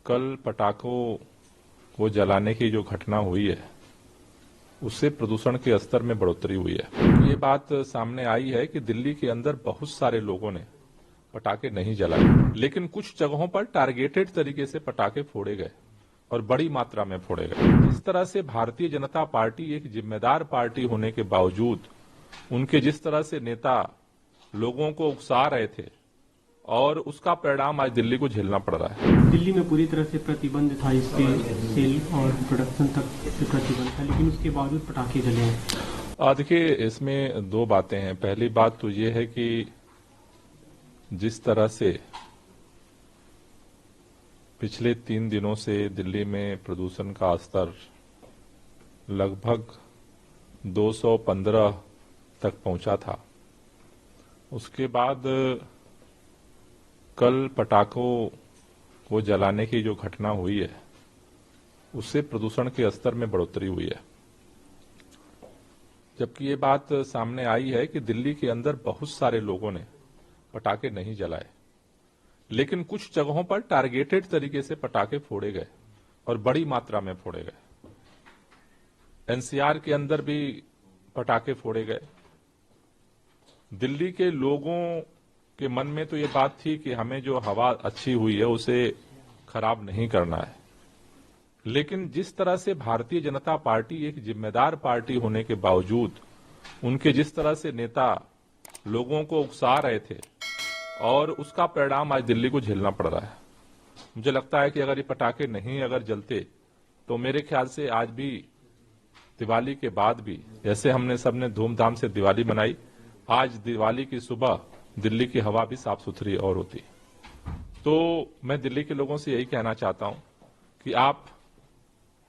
कल पटाखों को जलाने की जो घटना हुई है उससे प्रदूषण के स्तर में बढ़ोतरी हुई है। ये बात सामने आई है कि दिल्ली के अंदर बहुत सारे लोगों ने पटाखे नहीं जलाए, लेकिन कुछ जगहों पर टारगेटेड तरीके से पटाखे फोड़े गए और बड़ी मात्रा में फोड़े गए। इस तरह से भारतीय जनता पार्टी एक जिम्मेदार पार्टी होने के बावजूद उनके जिस तरह से नेता लोगों को उकसा रहे थे और उसका परिणाम आज दिल्ली को झेलना पड़ रहा है। दिल्ली में पूरी तरह से प्रतिबंध था, इसके सेल और प्रोडक्शन तक से प्रतिबंध था, लेकिन उसके बावजूद पटाखे जले हैं। देखिए, इसमें दो बातें हैं। पहली बात तो ये है कि जिस तरह से पिछले 3 दिनों से दिल्ली में प्रदूषण का स्तर लगभग 215 तक पहुंचा था, उसके बाद कल पटाखों को जलाने की जो घटना हुई है उससे प्रदूषण के स्तर में बढ़ोतरी हुई है। जबकि ये बात सामने आई है कि दिल्ली के अंदर बहुत सारे लोगों ने पटाखे नहीं जलाए, लेकिन कुछ जगहों पर टारगेटेड तरीके से पटाखे फोड़े गए और बड़ी मात्रा में फोड़े गए। एनसीआर के अंदर भी पटाखे फोड़े गए। दिल्ली के लोगों के मन में तो ये बात थी कि हमें जो हवा अच्छी हुई है उसे खराब नहीं करना है, लेकिन जिस तरह से भारतीय जनता पार्टी एक जिम्मेदार पार्टी होने के बावजूद उनके जिस तरह से नेता लोगों को उकसा रहे थे और उसका परिणाम आज दिल्ली को झेलना पड़ रहा है। मुझे लगता है कि अगर ये पटाखे नहीं अगर जलते तो मेरे ख्याल से आज भी दिवाली के बाद भी जैसे हमने सबने धूमधाम से दिवाली मनाई, आज दिवाली की सुबह दिल्ली की हवा भी साफ सुथरी और होती। तो मैं दिल्ली के लोगों से यही कहना चाहता हूं कि आप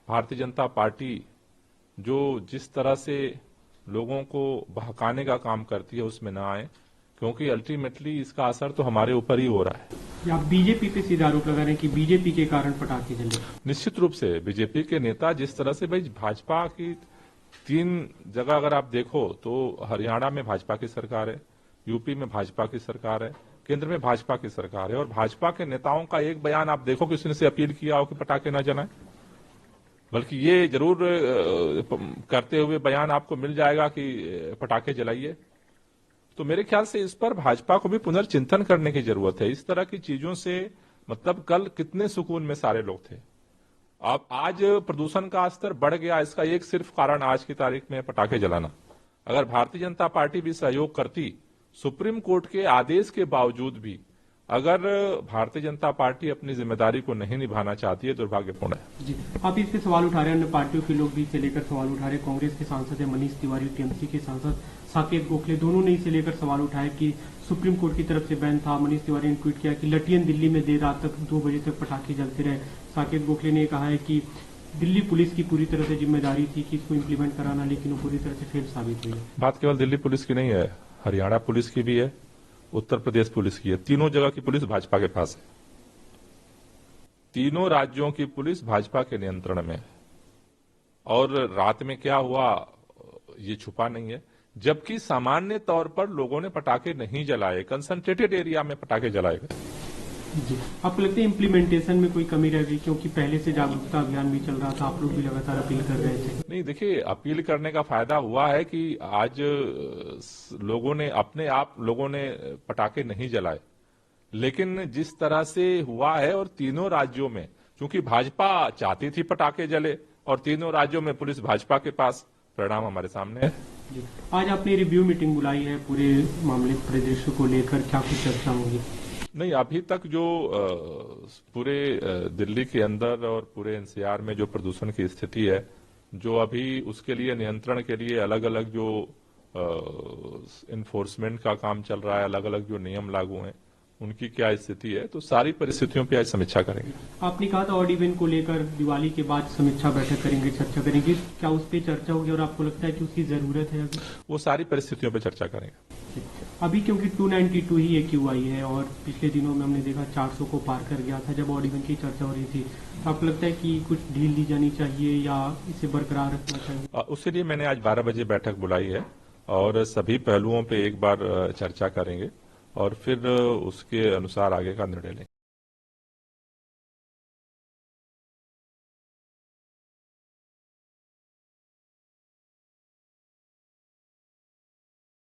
भारतीय जनता पार्टी जो जिस तरह से लोगों को बहकाने का काम करती है उसमें ना आए, क्योंकि अल्टीमेटली इसका असर तो हमारे ऊपर ही हो रहा है। आप बीजेपी पे सीधा आरोप लगा रहे हैं कि बीजेपी के कारण पटाखे जले। निश्चित रूप से बीजेपी के नेता जिस तरह से, भाई भाजपा की 3 जगह अगर आप देखो तो हरियाणा में भाजपा की सरकार है, यूपी में भाजपा की सरकार है, केंद्र में भाजपा की सरकार है, और भाजपा के नेताओं का एक बयान आप देखो किसी ने से अपील किया हो कि पटाखे न जलाएं, बल्कि ये जरूर करते हुए बयान आपको मिल जाएगा कि पटाखे जलाइए। तो मेरे ख्याल से इस पर भाजपा को भी पुनर्चिंतन करने की जरूरत है। इस तरह की चीजों से मतलब कल कितने सुकून में सारे लोग थे, अब आज प्रदूषण का स्तर बढ़ गया। इसका एक सिर्फ कारण आज की तारीख में पटाखे जलाना। अगर भारतीय जनता पार्टी भी सहयोग करती, सुप्रीम कोर्ट के आदेश के बावजूद भी अगर भारतीय जनता पार्टी अपनी जिम्मेदारी को नहीं निभाना चाहती है, दुर्भाग्यपूर्ण है। जी, आप इस पे सवाल उठा रहे हैं, अन्य पार्टियों के लोग भी इसे लेकर सवाल उठा रहे हैं। कांग्रेस के सांसद है मनीष तिवारी, टीएमसी के सांसद साकेत गोखले, दोनों ने इसे लेकर सवाल उठाया कि सुप्रीम कोर्ट की तरफ से बैन था। मनीष तिवारी ने ट्वीट किया कि लटियन दिल्ली में देर रात तक 2 बजे तक पटाखे जलते रहे। साकेत गोखले ने कहा है कि दिल्ली पुलिस की पूरी तरह से जिम्मेदारी थी कि इसको इम्प्लीमेंट कराना, लेकिन वो पूरी तरह से फेल साबित हुई है। बात केवल दिल्ली पुलिस की नहीं है, हरियाणा पुलिस की भी है, उत्तर प्रदेश पुलिस की है। तीनों जगह की पुलिस भाजपा के पास है। तीनों राज्यों की पुलिस भाजपा के नियंत्रण में है, और रात में क्या हुआ ये छुपा नहीं है। जबकि सामान्य तौर पर लोगों ने पटाखे नहीं जलाए, कंसंट्रेटेड एरिया में पटाखे जलाए गए। जी, आपको लगता है इम्प्लीमेंटेशन में कोई कमी रह गई, क्योंकि पहले से जागरूकता अभियान भी चल रहा था, आप लोग भी लगातार अपील कर रहे थे? नहीं, देखिए, अपील करने का फायदा हुआ है कि आज लोगों ने अपने आप पटाखे नहीं जलाए, लेकिन जिस तरह से हुआ है, और तीनों राज्यों में क्योंकि भाजपा चाहती थी पटाखे जले और तीनों राज्यों में पुलिस भाजपा के पास, परिणाम हमारे सामने है। जी, आज आपने रिव्यू मीटिंग बुलाई है पूरे मामले परिदृश्य को लेकर, क्या कुछ चर्चा होगी? नहीं, अभी तक जो पूरे दिल्ली के अंदर और पूरे एनसीआर में जो प्रदूषण की स्थिति है, जो अभी उसके लिए नियंत्रण के लिए अलग अलग जो इन्फोर्समेंट का काम चल रहा है, अलग अलग जो नियम लागू हैं, उनकी क्या स्थिति है, तो सारी परिस्थितियों पे आज समीक्षा करेंगे। आपने कहा था ऑड इवेंट को लेकर दिवाली के बाद समीक्षा बैठक करेंगे, चर्चा करेंगे, क्या उस पर चर्चा होगी और आपको लगता है कि उसकी जरूरत है अभी? वो सारी परिस्थितियों पे चर्चा करेंगे। अभी क्योंकि 292 ही AQI है और पिछले दिनों में हमने देखा 400 को पार कर गया था जब ऑड इवेंट की चर्चा हो रही थी, तो आपको लगता है कि कुछ ढील दी जानी चाहिए या इसे बरकरार रखना चाहिए? उसके लिए मैंने आज 12 बजे बैठक बुलाई है और सभी पहलुओं पे एक बार चर्चा करेंगे और फिर उसके अनुसार आगे का निर्णय लेंगे।